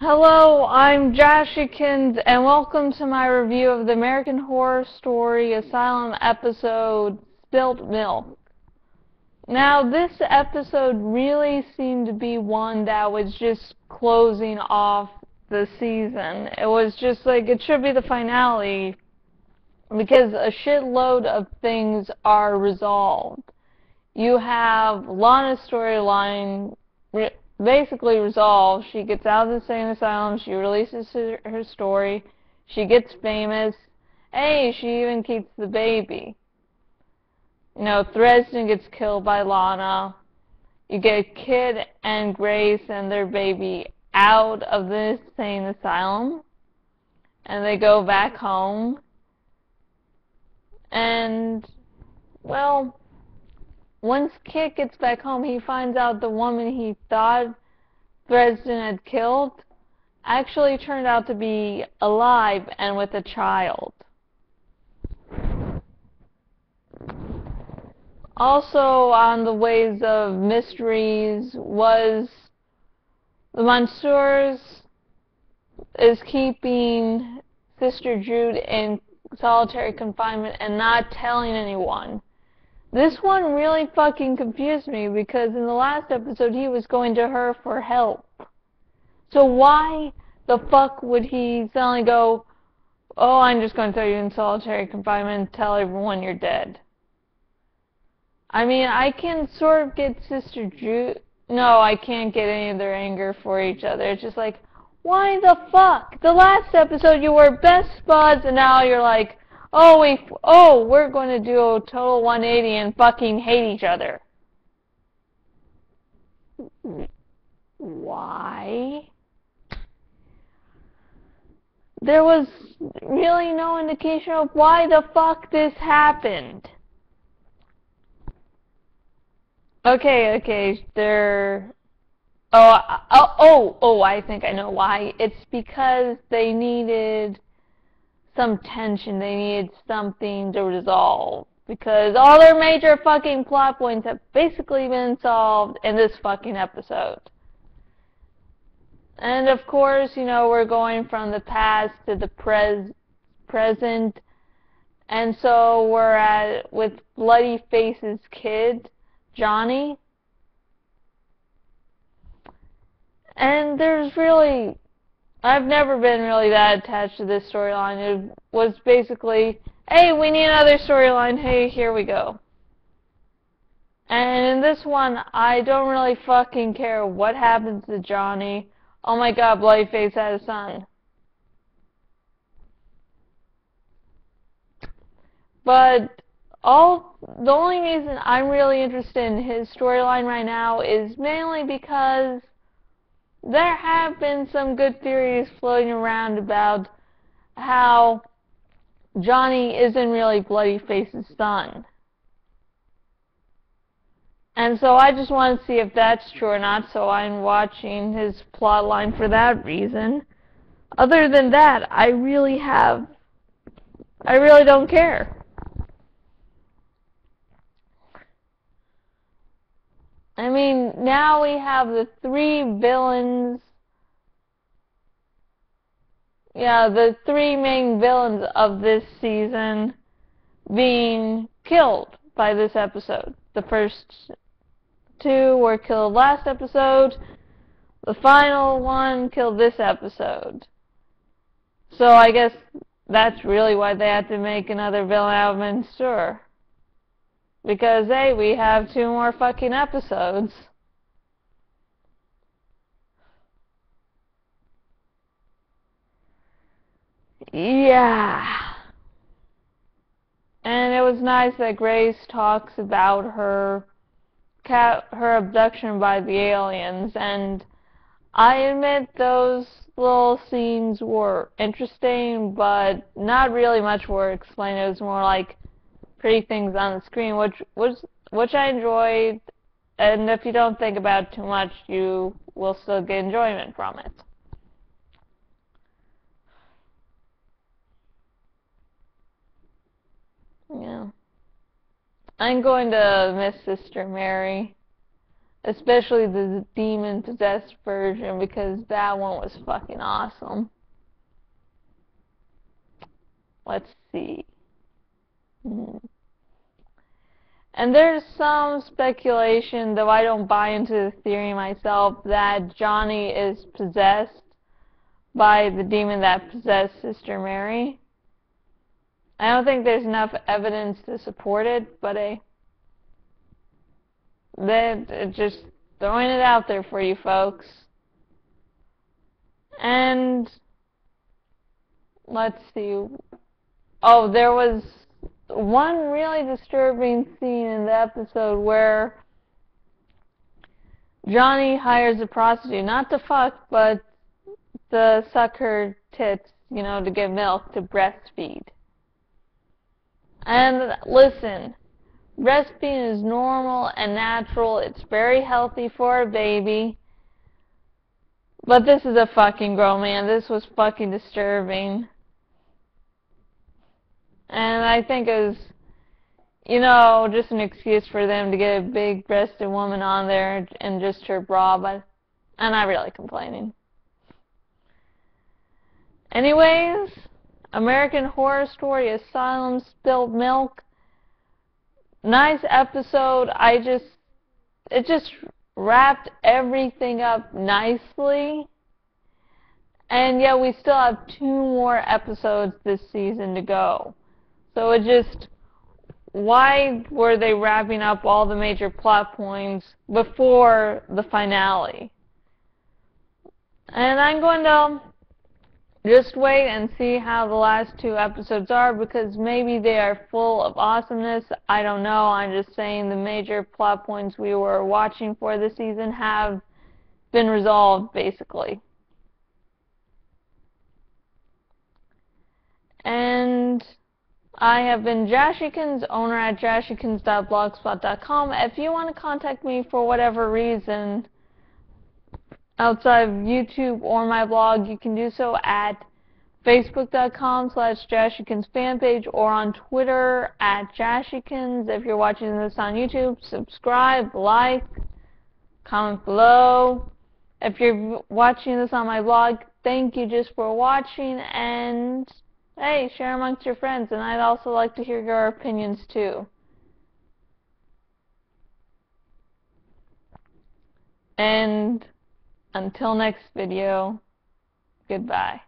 Hello, I'm Jashykins, and welcome to my review of the American Horror Story Asylum episode, Spilt Milk. Now, this episode really seemed to be one that was just closing off the season. It was just like, it should be the finale, because a shitload of things are resolved. You have Lana's storyline basically resolved. She gets out of the insane asylum, she releases her story, she gets famous. Hey, she even keeps the baby. You know, Dresden gets killed by Lana. You get Kid and Grace and their baby out of the insane asylum, and they go back home. And, well, once Kit gets back home, he finds out the woman he thought Dresden had killed actually turned out to be alive and with a child. Also on the ways of mysteries was the Monsieurs is keeping Sister Jude in solitary confinement and not telling anyone. This one really fucking confused me, because in the last episode he was going to her for help. So why the fuck would he suddenly go, oh, I'm just going to throw you in solitary confinement and tell everyone you're dead? I mean, I can sort of get Sister Jude. No, I can't get any of their anger for each other. It's just like, why the fuck? The last episode you were best buds, and now you're like, we're going to do a total 180 and fucking hate each other. Why? There was really no indication of why the fuck this happened. Okay, I think I know why. It's because they needed some tension. They needed something to resolve, because all their major fucking plot points have basically been solved in this fucking episode. And of course, you know, we're going from the past to the present, and so we're with Bloody Face's kid, Johnny. And I've never been really that attached to this storyline. It was basically, hey, we need another storyline, hey, here we go. And in this one, I don't really fucking care what happens to Johnny. Oh my god, Bloody-Face had a son. But the only reason I'm really interested in his storyline right now is mainly because there have been some good theories floating around about how Johnny isn't really Bloody-Face's son. And so I just want to see if that's true or not, so I'm watching his plotline for that reason. Other than that, I really don't care. I mean, now we have the three villains. Yeah, the three main villains of this season being killed by this episode. The first two were killed last episode. The final one killed this episode. So I guess that's really why they had to make another villain out of Monsieur. Because, hey, we have 2 more fucking episodes. Yeah. And it was nice that Grace talks about her abduction by the aliens, and I admit those little scenes were interesting, but not really much were explained. It was more like pretty things on the screen, which I enjoyed, and if you don't think about it too much, you will still get enjoyment from it. Yeah. I'm going to miss Sister Mary. Especially the demon-possessed version, because that one was fucking awesome. Let's see. And there's some speculation, though I don't buy into the theory myself, that Johnny is possessed by the demon that possessed Sister Mary. I don't think there's enough evidence to support it, but they're just throwing it out there for you folks. And let's see. Oh, there was one really disturbing scene in the episode where Johnny hires a prostitute, not to fuck, but to suck her tits, you know, to get milk, to breastfeed. And listen, breastfeeding is normal and natural. It's very healthy for a baby. But this is a fucking grown man. This was fucking disturbing. And I think it was, you know, just an excuse for them to get a big-breasted woman on there and just her bra, but I'm not really complaining. Anyways, American Horror Story Asylum Spilt Milk. Nice episode. It just wrapped everything up nicely. And yet we still have 2 more episodes this season to go. So it just, why were they wrapping up all the major plot points before the finale? And I'm going to just wait and see how the last 2 episodes are, because maybe they are full of awesomeness. I don't know. I'm just saying the major plot points we were watching for this season have been resolved, basically. And I have been Jashykins, owner at jashykins.blogspot.com. If you want to contact me for whatever reason outside of YouTube or my blog, you can do so at facebook.com/jashykins fanpage or on Twitter at jashykins. If you're watching this on YouTube, subscribe, like, comment below. If you're watching this on my blog, thank you just for watching, and hey, share amongst your friends, and I'd also like to hear your opinions too. And until next video, goodbye.